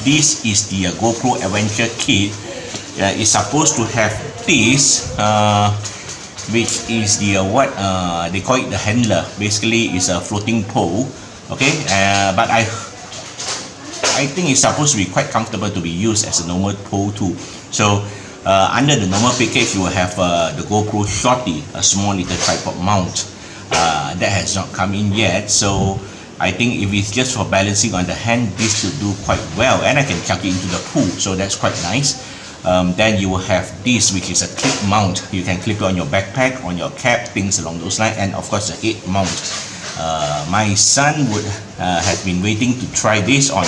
this is the GoPro Adventure Kit. It's supposed to have this, which is the what they call it the handler. Basically, it's a floating pole. Okay, but I think it's supposed to be quite comfortable to be used as a normal pole too. So under the normal package, you will have the GoPro Shorty, a small little tripod mount. That has not come in yet, so I think if it's just for balancing on the hand, this should do quite well, and I can chuck it into the pool, so that's quite nice. Then you will have this, which is a clip mount. You can clip it on your backpack, on your cap, things along those lines, and of course the head mount. My son would have been waiting to try this on.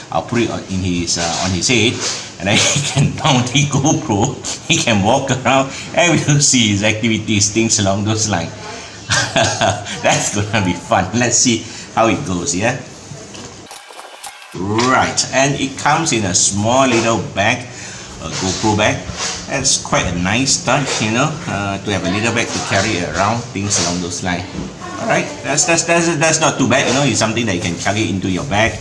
I'll put it in his on his head, and then he can mount the GoPro. He can walk around, and we'll see his activities, things along those lines. That's gonna be fun. Let's see how it goes. Yeah. Right, and it comes in a small little bag, a GoPro bag. That's quite a nice touch, to have a little bag to carry around, things along those lines. Alright, that's not too bad. It's something that you can carry into your bag,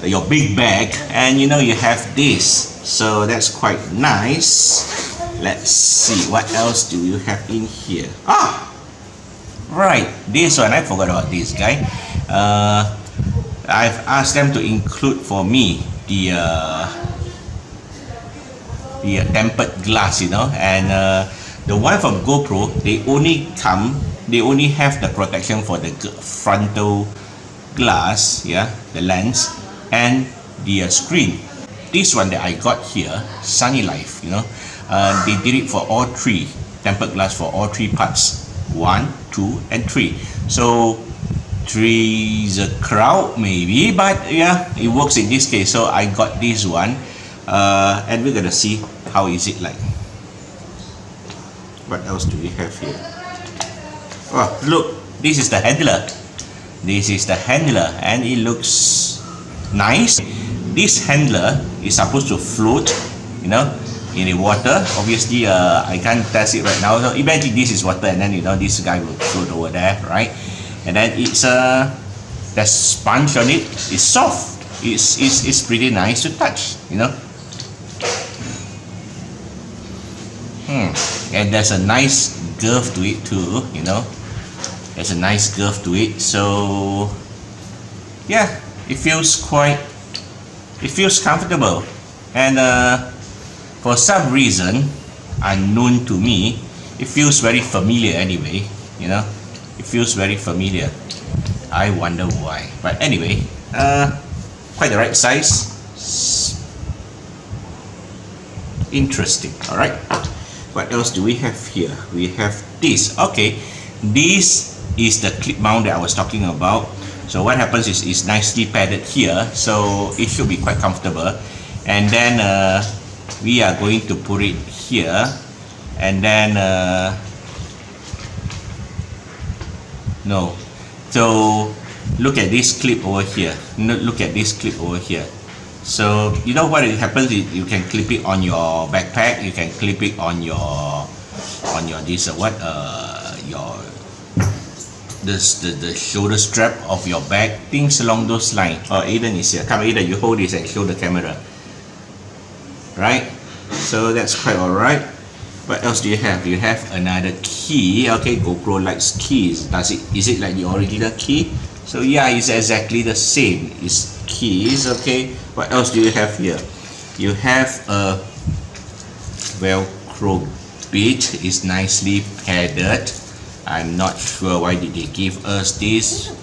your big bag, and you have this, so that's quite nice. Let's see what else do you have in here. Right, this one I forgot about this guy. I've asked them to include for me the tempered glass, and the one from GoPro, they only have the protection for the frontal glass, the lens, and the screen. This one that I got here, Sunny Life, they did it for all three, tempered glass for all three parts, 1, 2, and 3. So 3 is a crowd maybe, but yeah, it works in this case. So I got this one, and we're gonna see how is it like. What else do we have here? Oh, look, this is the handler. This is the handler, and it looks nice. This handler is supposed to float, in the water. Obviously, I can't test it right now. So imagine this is water, and then this guy will float over there, right? And then it's the sponge on it is soft. It's pretty nice to touch, And there's a nice girth to it too, There's a nice girth to it. So yeah, it feels comfortable, and for some reason unknown to me, it feels very familiar anyway. It feels very familiar. I wonder why, but anyway, quite the right size. Interesting. All right, what else do we have here? We have this. Okay, this is the clip mount that I was talking about. So what happens is it's nicely padded here, so it should be quite comfortable. And then we are going to put it here, and then no. So look at this clip over here. Look at this clip over here. So what happens is you can clip it on your backpack. You can clip it on your the shoulder strap of your bag, things along those lines. Oh, Aiden is here. Come, Aiden, you hold this and show the camera. Right? So that's quite alright. What else do you have? You have another key. Okay, GoPro likes keys. Is it like the original key? So yeah, it's exactly the same. It's keys. Okay. What else do you have here? You have a Velcro bit. It's nicely padded. I'm not sure why did they give us this.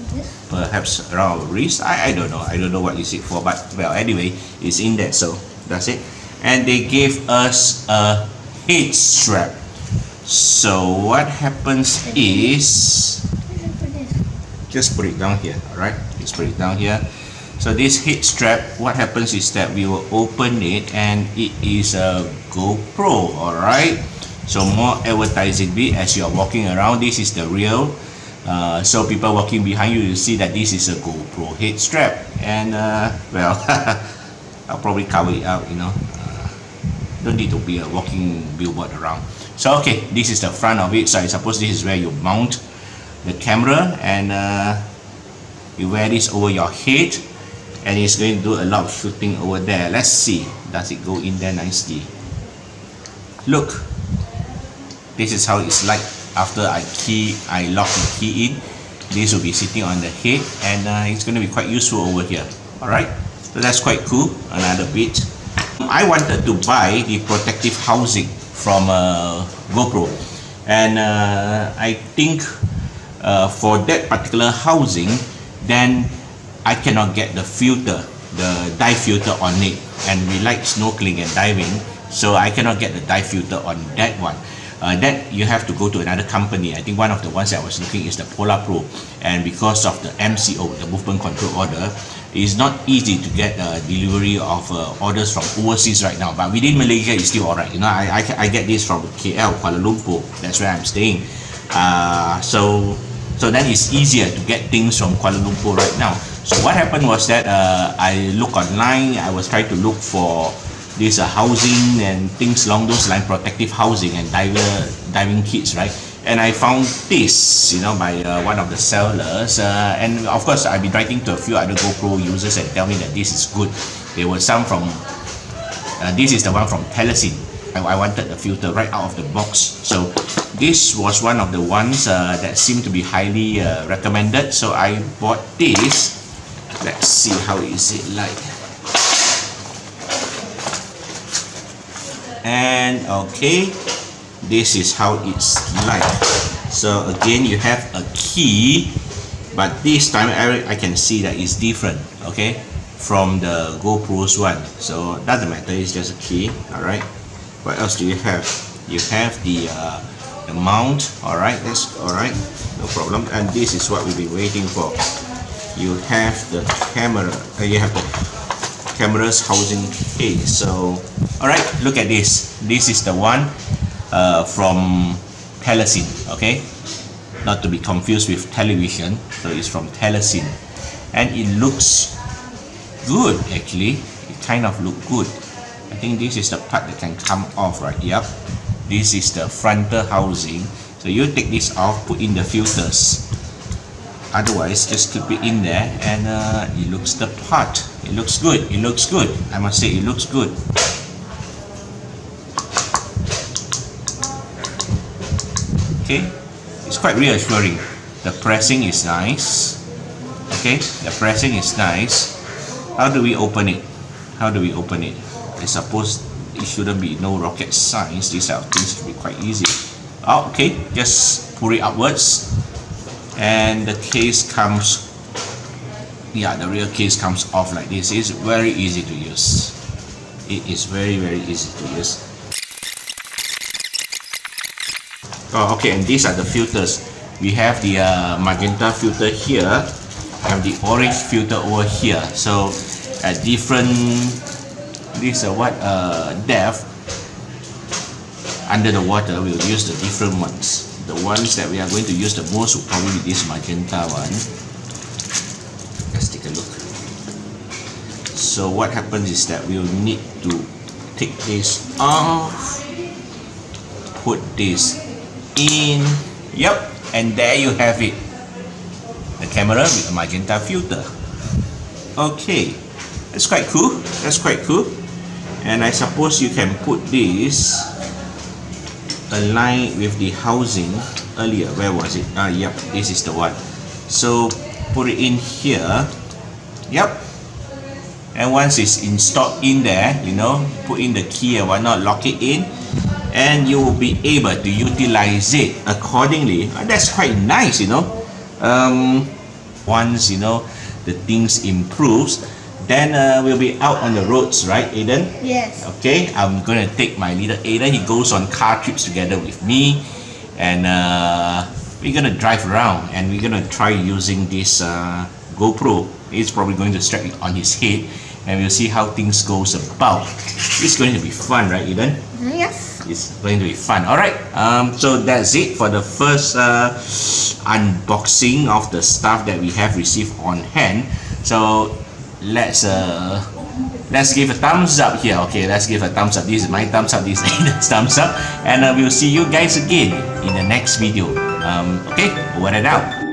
Perhaps around our wrist. I don't know. I don't know what is it for. But well, anyway, it's in there. So that's it. And they gave us a head strap. So what happens is, just put it down here. All right, just put it down here. So this head strap, what happens is that we will open it, and it is a GoPro. All right. So more advertising bit as you are walking around. This is the real. So people walking behind you, you see that this is a GoPro head strap, and well, I'll probably cover it out. Don't need to be a walking billboard around. So okay, this is the front of it. So I suppose this is where you mount the camera, and you wear this over your head, and he's going to do a lot of shooting over there. Let's see, does it go in there nicely? Look, this is how it's like after I lock the key in. This will be sitting on the head, and it's going to be quite useful over here. Alright, so that's quite cool. Another bit. I wanted to buy the protective housing from GoPro, and I think for that particular housing, then I cannot get the filter, the dive filter on it, and we like snorkeling and diving, so I cannot get the dive filter on that one. That you have to go to another company. I think one of the ones that I was looking is the Polar Pro, and because of the MCO, the movement control order, it's not easy to get delivery of orders from overseas right now, but within Malaysia it's still alright. You know, I get this from KL, Kuala Lumpur, that's where I'm staying. So then it's easier to get things from Kuala Lumpur right now. So what happened was that I look online, I was trying to look for this housing and things along those lines, protective housing and diving kits, right? And I found this, you know, by one of the sellers, and of course I've been writing to a few other GoPro users and tell me that this is good. There were some from this is the one from Telesin. I wanted the filter right out of the box, so this was one of the ones that seemed to be highly recommended, so I bought this. Let's see how is it like. And okay, this is how it's like. So again, you have a key, but this time I can see that it's different, okay, from the GoPro's one. So doesn't matter, it's just a key. All right, what else do you have? You have the mount. All right, that's all right, no problem. And this is what we've been waiting for. You have the camera. You have the camera's housing case. So all right, look at this. This is the one from Telesin, okay, not to be confused with television. So it's from Telesin, and it looks good actually. It kind of look good. I think this is the part that can come off, right? Yep, this is the frontal housing. So you take this off, put in the filters. Otherwise, just keep it in there, and it looks the part. It looks good. It looks good. I must say, it looks good. Okay, it's quite reassuring. The pressing is nice. Okay, the pressing is nice. How do we open it? How do we open it? I suppose it shouldn't be no rocket science. These are things should be quite easy. Oh, okay, just pull it upwards, and the case comes. Yeah, the real case comes off like this. It's very easy to use. It is very easy to use. Oh, okay, and these are the filters. We have the magenta filter here, have the orange filter over here. So at different depth under the water, we'll use the different ones. The ones that we are going to use the most will probably be this magenta one. Let's take a look. So what happens is that we'll need to take this off, put this in. Yep, and there you have it, the camera with a magenta filter. Okay, that's quite cool. That's quite cool. And I suppose you can put this aligned with the housing earlier. Where was it? Yep, this is the one. So put it in here. Yep, and once it's installed in there, you know, put in the key and whatnot, lock it in, and you will be able to utilize it accordingly. That's quite nice, you know. Once, you know, the things improves, then we'll be out on the roads, right, Aiden? Yes. Okay, I'm gonna take my little Aiden. He goes on car trips together with me, and we're gonna drive around, and we're gonna try using this GoPro. He's probably going to strap it on his head, and we'll see how things goes about. It's going to be fun, right, Eden? Yes. It's going to be fun. All right. So that's it for the first unboxing of the stuff that we have received on hand. So let's give a thumbs up here. Okay, let's give a thumbs up. This is my thumbs up. This is Aiden's thumbs up, and we'll see you guys again in the next video. Okay, over and out.